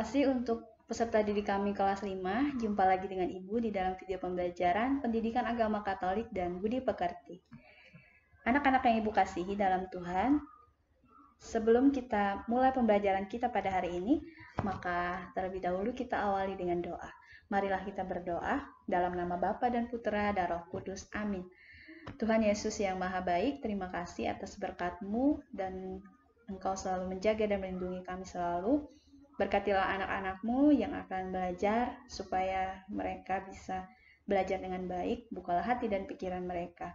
kasih untuk peserta didik kami kelas 5. Jumpa lagi dengan Ibu di dalam video pembelajaran Pendidikan Agama Katolik dan Budi Pekerti. Anak-anak yang Ibu kasihi dalam Tuhan, sebelum kita mulai pembelajaran kita pada hari ini, maka terlebih dahulu kita awali dengan doa. Marilah kita berdoa dalam nama Bapa dan Putra dan Roh Kudus. Amin. Tuhan Yesus yang Maha Baik, terima kasih atas berkat-Mu dan Engkau selalu menjaga dan melindungi kami selalu. Berkatilah anak-anak-Mu yang akan belajar supaya mereka bisa belajar dengan baik. Bukalah hati dan pikiran mereka.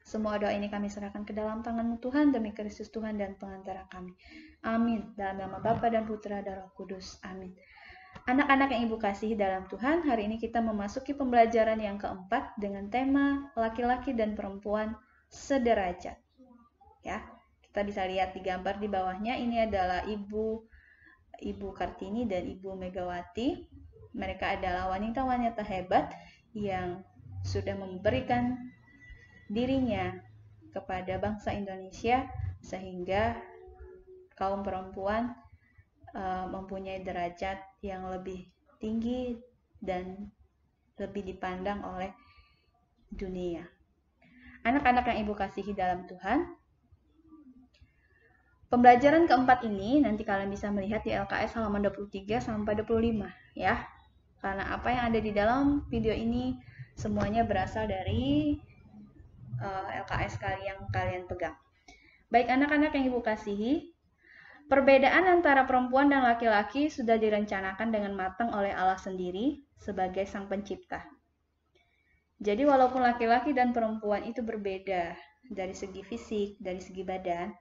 Semua doa ini kami serahkan ke dalam tangan-Mu Tuhan, demi Kristus Tuhan dan pengantara kami. Amin. Dalam nama Bapa dan Putra dan Roh Kudus. Amin. Anak-anak yang Ibu kasihi dalam Tuhan, hari ini kita memasuki pembelajaran yang keempat dengan tema laki-laki dan perempuan sederajat. Ya, kita bisa lihat di gambar di bawahnya, ini adalah Ibu Kartini dan Ibu Megawati. Mereka adalah wanita-wanita hebat yang sudah memberikan dirinya kepada bangsa Indonesia sehingga kaum perempuan mempunyai derajat yang lebih tinggi dan lebih dipandang oleh dunia. Anak-anak yang Ibu kasihi dalam Tuhan, pembelajaran keempat ini nanti kalian bisa melihat di LKS halaman 23 sampai 25 ya. Karena apa yang ada di dalam video ini semuanya berasal dari LKS yang kalian pegang. Baik anak-anak yang Ibu kasihi, perbedaan antara perempuan dan laki-laki sudah direncanakan dengan matang oleh Allah sendiri sebagai Sang Pencipta. Jadi walaupun laki-laki dan perempuan itu berbeda dari segi fisik, dari segi badan,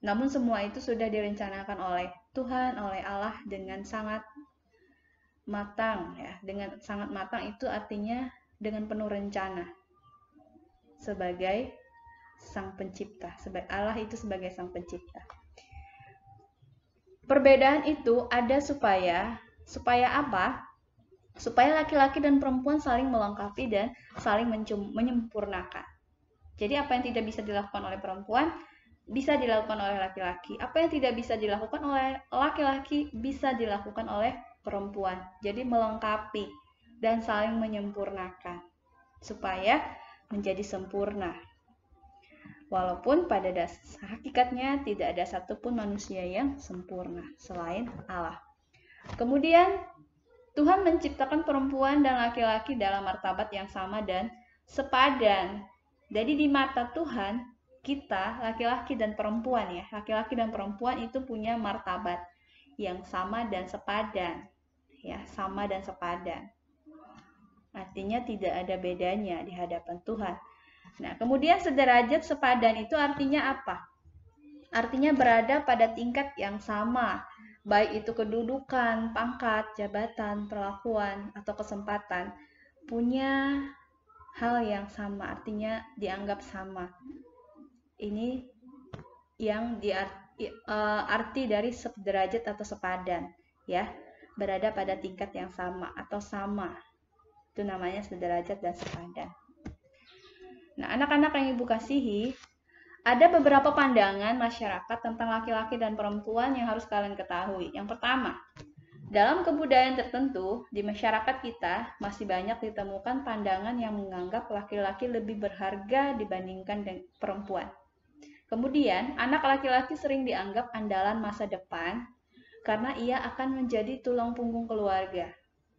namun semua itu sudah direncanakan oleh Tuhan, oleh Allah dengan sangat matang ya. Dengan sangat matang itu artinya dengan penuh rencana sebagai Sang Pencipta. Allah itu sebagai Sang Pencipta. Perbedaan itu ada supaya apa? Supaya laki-laki dan perempuan saling melengkapi dan saling menyempurnakan. Jadi apa yang tidak bisa dilakukan oleh perempuan bisa dilakukan oleh laki-laki. Apa yang tidak bisa dilakukan oleh laki-laki bisa dilakukan oleh perempuan. Jadi melengkapi dan saling menyempurnakan supaya menjadi sempurna. Walaupun pada dasar hakikatnya tidak ada satupun manusia yang sempurna selain Allah. Kemudian Tuhan menciptakan perempuan dan laki-laki dalam martabat yang sama dan sepadan. Jadi di mata Tuhan, kita laki-laki dan perempuan ya, laki-laki dan perempuan itu punya martabat yang sama dan sepadan. Ya, sama dan sepadan. Artinya tidak ada bedanya di hadapan Tuhan. Nah, kemudian sederajat sepadan itu artinya apa? Artinya berada pada tingkat yang sama, baik itu kedudukan, pangkat, jabatan, perlakuan, atau kesempatan, punya hal yang sama, artinya dianggap sama. Ini yang arti dari sederajat atau sepadan, ya, berada pada tingkat yang sama atau sama. Itu namanya sederajat dan sepadan. Nah, anak-anak yang Ibu kasihi, ada beberapa pandangan masyarakat tentang laki-laki dan perempuan yang harus kalian ketahui. Yang pertama, dalam kebudayaan tertentu di masyarakat kita masih banyak ditemukan pandangan yang menganggap laki-laki lebih berharga dibandingkan dengan perempuan. Kemudian, anak laki-laki sering dianggap andalan masa depan karena ia akan menjadi tulang punggung keluarga.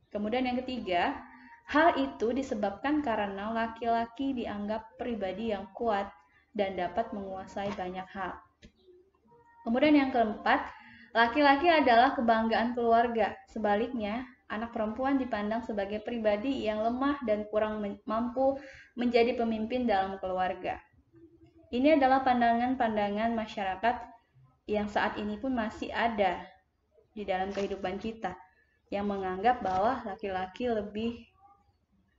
Kemudian yang ketiga, hal itu disebabkan karena laki-laki dianggap pribadi yang kuat dan dapat menguasai banyak hal. Kemudian yang keempat, laki-laki adalah kebanggaan keluarga. Sebaliknya, anak perempuan dipandang sebagai pribadi yang lemah dan kurang mampu menjadi pemimpin dalam keluarga. Ini adalah pandangan-pandangan masyarakat yang saat ini pun masih ada di dalam kehidupan kita, yang menganggap bahwa laki-laki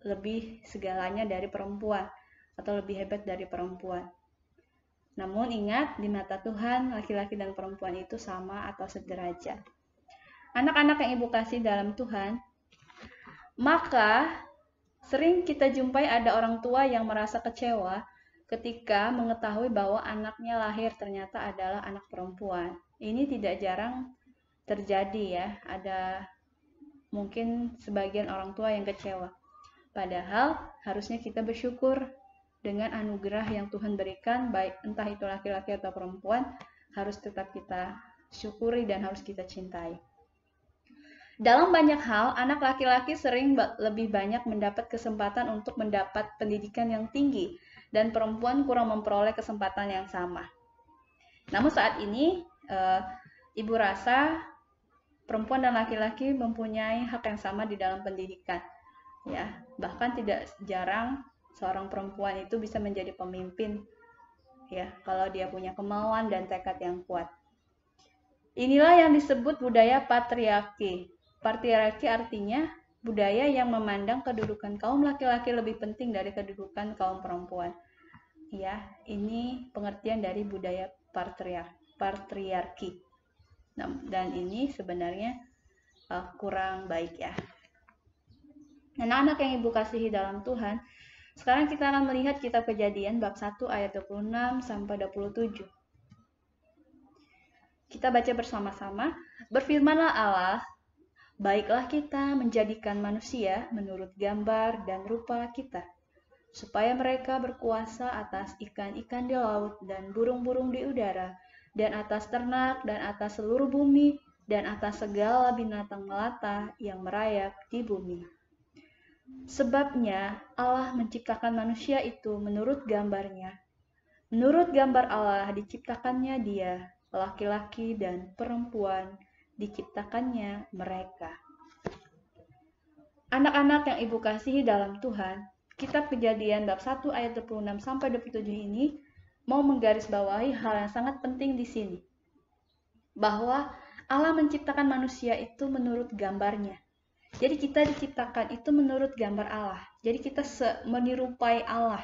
lebih segalanya dari perempuan atau lebih hebat dari perempuan. Namun ingat, di mata Tuhan, laki-laki dan perempuan itu sama atau sederajat. Anak-anak yang Ibu kasih dalam Tuhan, maka sering kita jumpai ada orang tua yang merasa kecewa ketika mengetahui bahwa anaknya lahir ternyata adalah anak perempuan. Ini tidak jarang terjadi ya, ada mungkin sebagian orang tua yang kecewa. Padahal harusnya kita bersyukur dengan anugerah yang Tuhan berikan, baik entah itu laki-laki atau perempuan, harus tetap kita syukuri dan harus kita cintai. Dalam banyak hal, anak laki-laki sering lebih banyak mendapat kesempatan untuk mendapat pendidikan yang tinggi, dan perempuan kurang memperoleh kesempatan yang sama. Namun saat ini, Ibu rasa perempuan dan laki-laki mempunyai hak yang sama di dalam pendidikan. Ya, bahkan tidak jarang seorang perempuan itu bisa menjadi pemimpin, ya, kalau dia punya kemauan dan tekad yang kuat. Inilah yang disebut budaya patriarki. Patriarki artinya budaya yang memandang kedudukan kaum laki-laki lebih penting dari kedudukan kaum perempuan. Ya, ini pengertian dari budaya patriarki. Dan ini sebenarnya kurang baik ya. Anak-anak yang Ibu kasihi dalam Tuhan, sekarang kita akan melihat kitab Kejadian bab 1 ayat 26 sampai 27. Kita baca bersama-sama. Berfirmanlah Allah, baiklah kita menjadikan manusia menurut gambar dan rupa kita, supaya mereka berkuasa atas ikan-ikan di laut dan burung-burung di udara, dan atas ternak, dan atas seluruh bumi, dan atas segala binatang melata yang merayap di bumi. Sebabnya Allah menciptakan manusia itu menurut gambarnya. Menurut gambar Allah diciptakannya dia, laki-laki dan perempuan diciptakannya mereka. Anak-anak yang Ibu kasihi dalam Tuhan, kitab Kejadian bab 1 ayat 26 sampai 27 ini mau menggarisbawahi hal yang sangat penting di sini. Bahwa Allah menciptakan manusia itu menurut gambarnya. Jadi kita diciptakan itu menurut gambar Allah. Jadi kita menyerupai Allah.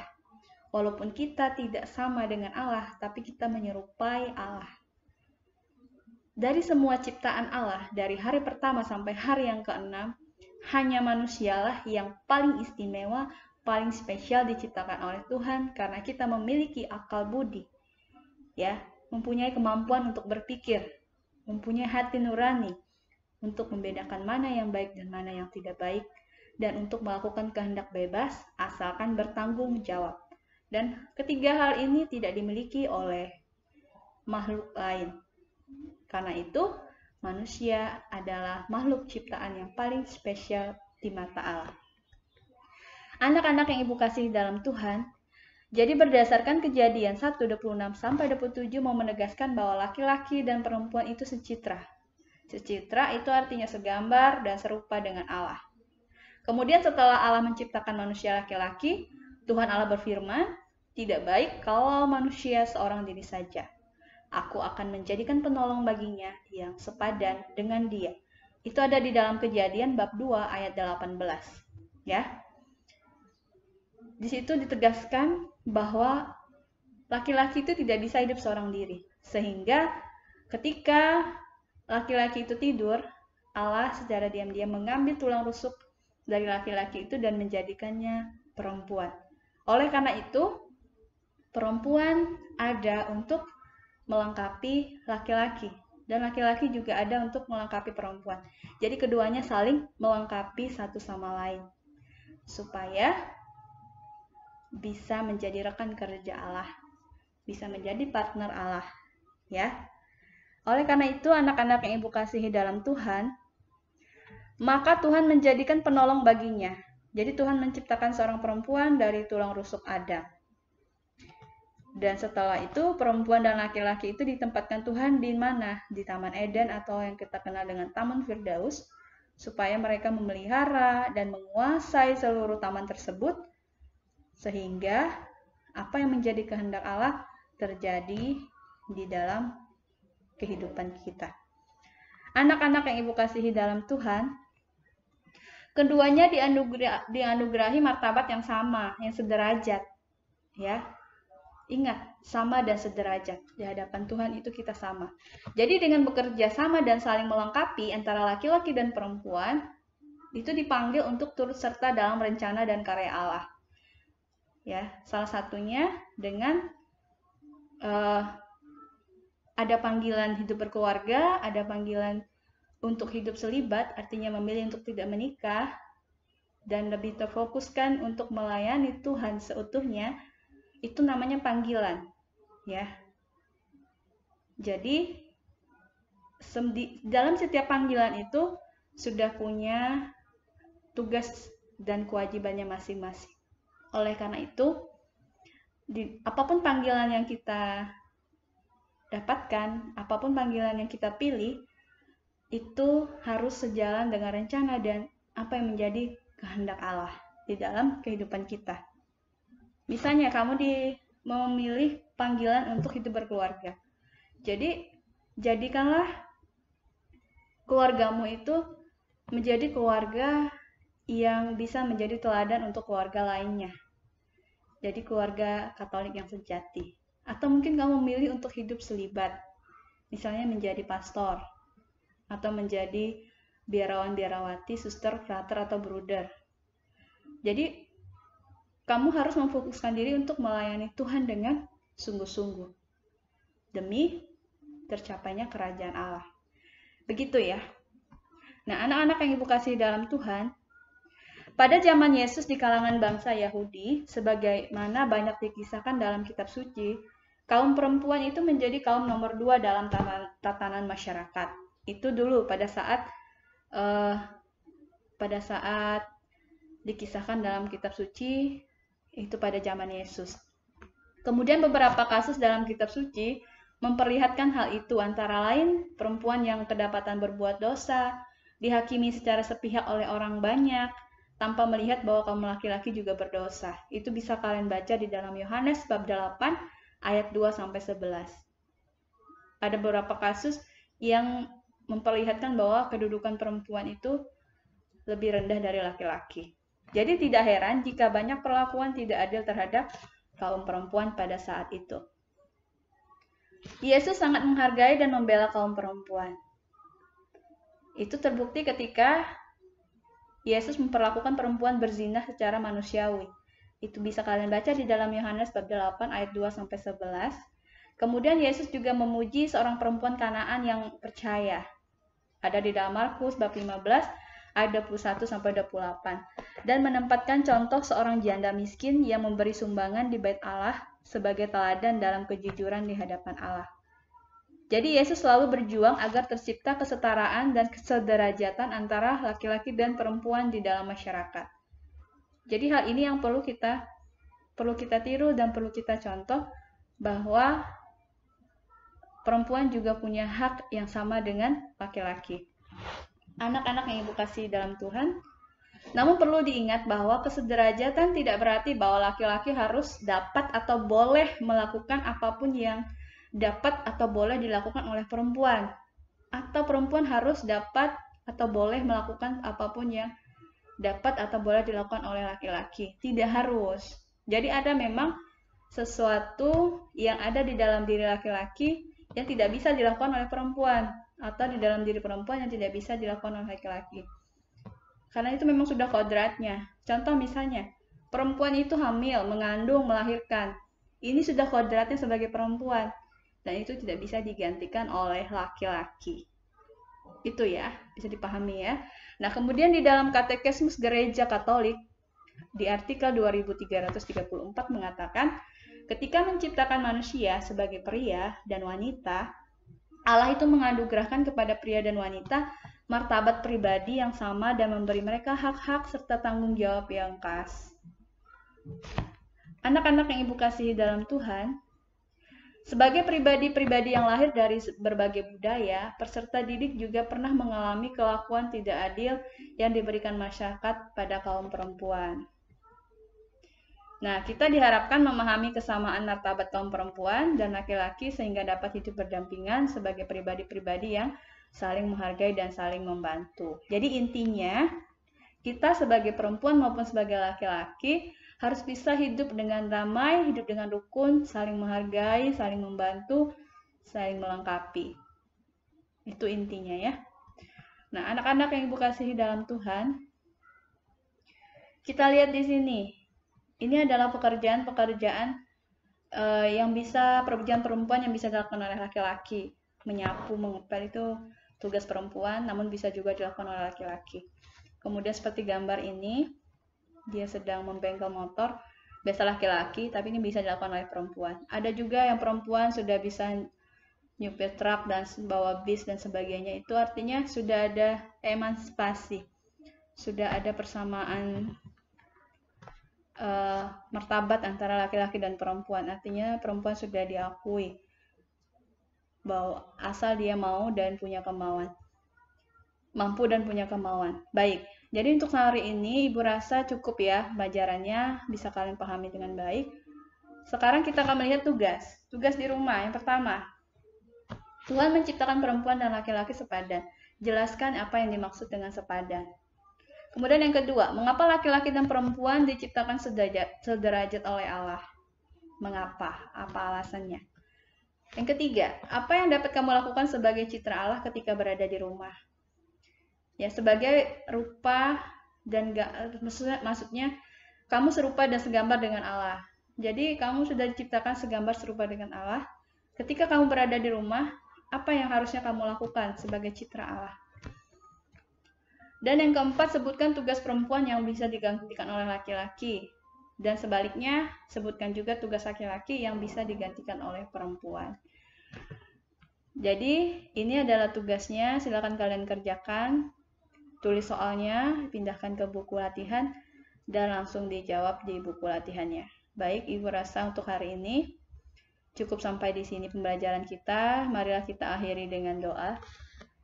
Walaupun kita tidak sama dengan Allah, tapi kita menyerupai Allah. Dari semua ciptaan Allah, dari hari pertama sampai hari yang ke-6, hanya manusialah yang paling istimewa, paling spesial diciptakan oleh Tuhan karena kita memiliki akal budi. Ya, mempunyai kemampuan untuk berpikir, mempunyai hati nurani, untuk membedakan mana yang baik dan mana yang tidak baik, dan untuk melakukan kehendak bebas asalkan bertanggung jawab. Dan ketiga hal ini tidak dimiliki oleh makhluk lain. Karena itu, manusia adalah makhluk ciptaan yang paling spesial di mata Allah. Anak-anak yang Ibu kasih dalam Tuhan, jadi berdasarkan Kejadian 1:26 sampai 27 mau menegaskan bahwa laki-laki dan perempuan itu secitra. Secitra itu artinya segambar dan serupa dengan Allah. Kemudian setelah Allah menciptakan manusia laki-laki, Tuhan Allah berfirman, tidak baik kalau manusia seorang diri saja. Aku akan menjadikan penolong baginya yang sepadan dengan dia. Itu ada di dalam Kejadian bab 2 ayat 18. Ya. Di situ ditegaskan bahwa laki-laki itu tidak bisa hidup seorang diri. Sehingga ketika laki-laki itu tidur, Allah secara diam-diam mengambil tulang rusuk dari laki-laki itu dan menjadikannya perempuan. Oleh karena itu, perempuan ada untuk melengkapi laki-laki, dan laki-laki juga ada untuk melengkapi perempuan. Jadi keduanya saling melengkapi satu sama lain, supaya bisa menjadi rekan kerja Allah, bisa menjadi partner Allah, ya. Oleh karena itu, anak-anak yang Ibu kasihi dalam Tuhan, maka Tuhan menjadikan penolong baginya. Jadi Tuhan menciptakan seorang perempuan dari tulang rusuk Adam. Dan setelah itu, perempuan dan laki-laki itu ditempatkan Tuhan di mana? Di Taman Eden atau yang kita kenal dengan Taman Firdaus, supaya mereka memelihara dan menguasai seluruh taman tersebut, sehingga apa yang menjadi kehendak Allah terjadi di dalam kehidupan kita. Anak-anak yang Ibu kasihi dalam Tuhan, keduanya dianugerahi martabat yang sama, yang sederajat. Ya. Ingat, sama dan sederajat. Di hadapan Tuhan itu kita sama. Jadi dengan bekerja sama dan saling melengkapi antara laki-laki dan perempuan, itu dipanggil untuk turut serta dalam rencana dan karya Allah. Ya, salah satunya dengan ada panggilan hidup berkeluarga, ada panggilan untuk hidup selibat, artinya memilih untuk tidak menikah, dan lebih terfokuskan untuk melayani Tuhan seutuhnya, itu namanya panggilan, ya. Jadi, dalam setiap panggilan itu sudah punya tugas dan kewajibannya masing-masing. Oleh karena itu, apapun panggilan yang kita dapatkan, apapun panggilan yang kita pilih, itu harus sejalan dengan rencana dan apa yang menjadi kehendak Allah di dalam kehidupan kita. Misalnya kamu memilih panggilan untuk hidup berkeluarga. Jadi, jadikanlah keluargamu itu menjadi keluarga yang bisa menjadi teladan untuk keluarga lainnya. Jadi keluarga Katolik yang sejati. Atau mungkin kamu memilih untuk hidup selibat. Misalnya menjadi pastor. Atau menjadi biarawan-biarawati, suster, frater, atau bruder. Jadi, kamu harus memfokuskan diri untuk melayani Tuhan dengan sungguh-sungguh. Demi tercapainya kerajaan Allah. Begitu ya. Nah, anak-anak yang Ibu kasih dalam Tuhan, pada zaman Yesus di kalangan bangsa Yahudi, sebagaimana banyak dikisahkan dalam kitab suci, kaum perempuan itu menjadi kaum nomor 2 dalam tatanan masyarakat. Itu dulu pada saat dikisahkan dalam kitab suci, itu pada zaman Yesus. Kemudian beberapa kasus dalam kitab suci memperlihatkan hal itu, antara lain perempuan yang kedapatan berbuat dosa, dihakimi secara sepihak oleh orang banyak, tanpa melihat bahwa kaum laki-laki juga berdosa. Itu bisa kalian baca di dalam Yohanes bab 8 ayat 2-11. Ada beberapa kasus yang memperlihatkan bahwa kedudukan perempuan itu lebih rendah dari laki-laki. Jadi tidak heran jika banyak perlakuan tidak adil terhadap kaum perempuan pada saat itu. Yesus sangat menghargai dan membela kaum perempuan. Itu terbukti ketika Yesus memperlakukan perempuan berzina secara manusiawi. Itu bisa kalian baca di dalam Yohanes bab 8 ayat 2-11. Kemudian Yesus juga memuji seorang perempuan Kanaan yang percaya. Ada di dalam Markus bab 15 ayat 21-28. Dan menempatkan contoh seorang janda miskin yang memberi sumbangan di bait Allah sebagai teladan dalam kejujuran di hadapan Allah. Jadi Yesus selalu berjuang agar tercipta kesetaraan dan kesederajatan antara laki-laki dan perempuan di dalam masyarakat. Jadi hal ini yang perlu kita tiru dan perlu kita contoh, bahwa perempuan juga punya hak yang sama dengan laki-laki. Anak-anak yang Ibu kasih dalam Tuhan, namun perlu diingat bahwa kesederajatan tidak berarti bahwa laki-laki harus dapat atau boleh melakukan apapun yang dapat atau boleh dilakukan oleh perempuan, atau perempuan harus dapat atau boleh melakukan apapun yang dapat atau boleh dilakukan oleh laki-laki. Tidak harus. Jadi ada memang sesuatu yang ada di dalam diri laki-laki yang tidak bisa dilakukan oleh perempuan, atau di dalam diri perempuan yang tidak bisa dilakukan oleh laki-laki. Karena itu memang sudah kodratnya. Contoh misalnya, perempuan itu hamil, mengandung, melahirkan. Ini sudah kodratnya sebagai perempuan. Dan itu tidak bisa digantikan oleh laki-laki. Itu ya, bisa dipahami ya. Nah, kemudian di dalam Katekismus Gereja Katolik, di artikel 2334 mengatakan, ketika menciptakan manusia sebagai pria dan wanita, Allah itu menganugerahkan kepada pria dan wanita martabat pribadi yang sama dan memberi mereka hak-hak serta tanggung jawab yang khas. Anak-anak yang Ibu kasihi dalam Tuhan, sebagai pribadi-pribadi yang lahir dari berbagai budaya, peserta didik juga pernah mengalami kelakuan tidak adil yang diberikan masyarakat pada kaum perempuan. Nah, kita diharapkan memahami kesamaan martabat kaum perempuan dan laki-laki sehingga dapat hidup berdampingan sebagai pribadi-pribadi yang saling menghargai dan saling membantu. Jadi intinya, kita sebagai perempuan maupun sebagai laki-laki harus bisa hidup dengan damai, hidup dengan rukun, saling menghargai, saling membantu, saling melengkapi. Itu intinya ya. Nah, anak-anak yang Ibu kasihi dalam Tuhan, kita lihat di sini. Ini adalah pekerjaan-pekerjaan pekerjaan perempuan yang bisa dilakukan oleh laki-laki. Menyapu, mengepel itu tugas perempuan, namun bisa juga dilakukan oleh laki-laki. Kemudian seperti gambar ini, dia sedang membengkel motor, biasa laki-laki, tapi ini bisa dilakukan oleh perempuan. Ada juga yang perempuan sudah bisa nyupir truk dan bawa bis dan sebagainya. Itu artinya sudah ada emansipasi, sudah ada persamaan martabat antara laki-laki dan perempuan. Artinya perempuan sudah diakui bahwa asal dia mau dan punya kemauan, mampu dan punya kemauan. Baik, jadi untuk hari ini Ibu rasa cukup ya pelajarannya, bisa kalian pahami dengan baik. Sekarang kita akan melihat tugas di rumah. Yang pertama, Tuhan menciptakan perempuan dan laki-laki sepadan. Jelaskan apa yang dimaksud dengan sepadan. Kemudian yang kedua, mengapa laki-laki dan perempuan diciptakan sederajat oleh Allah? Mengapa? Apa alasannya? Yang ketiga, apa yang dapat kamu lakukan sebagai citra Allah ketika berada di rumah? Ya, sebagai rupa dan maksudnya kamu serupa dan segambar dengan Allah. Jadi kamu sudah diciptakan segambar serupa dengan Allah. Ketika kamu berada di rumah, apa yang harusnya kamu lakukan sebagai citra Allah? Dan yang keempat, sebutkan tugas perempuan yang bisa digantikan oleh laki-laki. Dan sebaliknya, sebutkan juga tugas laki-laki yang bisa digantikan oleh perempuan. Jadi, ini adalah tugasnya. Silakan kalian kerjakan. Tulis soalnya, pindahkan ke buku latihan, dan langsung dijawab di buku latihannya. Baik, Ibu rasa untuk hari ini cukup sampai di sini pembelajaran kita. Marilah kita akhiri dengan doa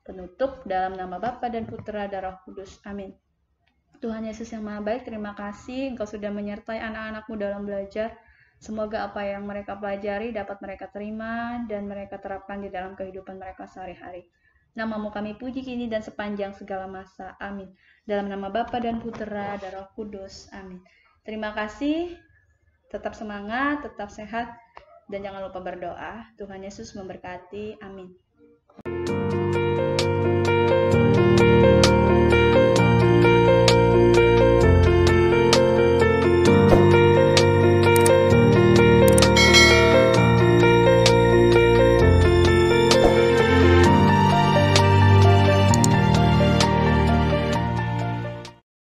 penutup dalam nama Bapa dan Putra dan Roh Kudus. Amin. Tuhan Yesus yang Maha Baik, terima kasih Engkau sudah menyertai anak-anak-Mu dalam belajar. Semoga apa yang mereka pelajari dapat mereka terima dan mereka terapkan di dalam kehidupan mereka sehari-hari. Nama-Mu kami puji kini dan sepanjang segala masa. Amin. Dalam nama Bapa dan Putra dan Roh Kudus. Amin. Terima kasih. Tetap semangat, tetap sehat, dan jangan lupa berdoa. Tuhan Yesus memberkati. Amin.